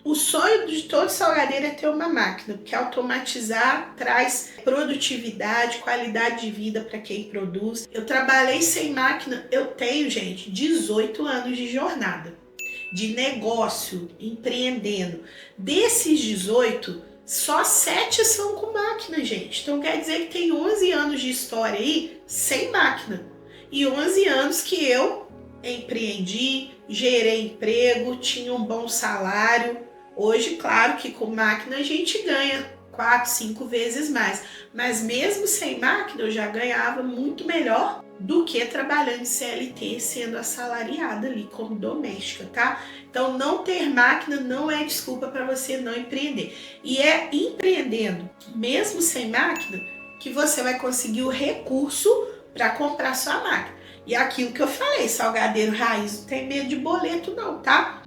O sonho de todo salgadeiro é ter uma máquina, porque automatizar traz produtividade, qualidade de vida para quem produz. Eu trabalhei sem máquina, eu tenho, gente, 18 anos de jornada, de negócio, empreendendo. Desses 18, só 7 são com máquina, gente. Então quer dizer que tem 11 anos de história aí sem máquina. E 11 anos que eu empreendi, gerei emprego, tinha um bom salário. Hoje, claro que com máquina a gente ganha 4, 5 vezes mais. Mas mesmo sem máquina eu já ganhava muito melhor do que trabalhando em CLT, sendo assalariada ali como doméstica, tá? Então não ter máquina não é desculpa para você não empreender. E é empreendendo, mesmo sem máquina, que você vai conseguir o recurso para comprar sua máquina. E aquilo que eu falei, salgadeiro raiz não tem medo de boleto não, tá?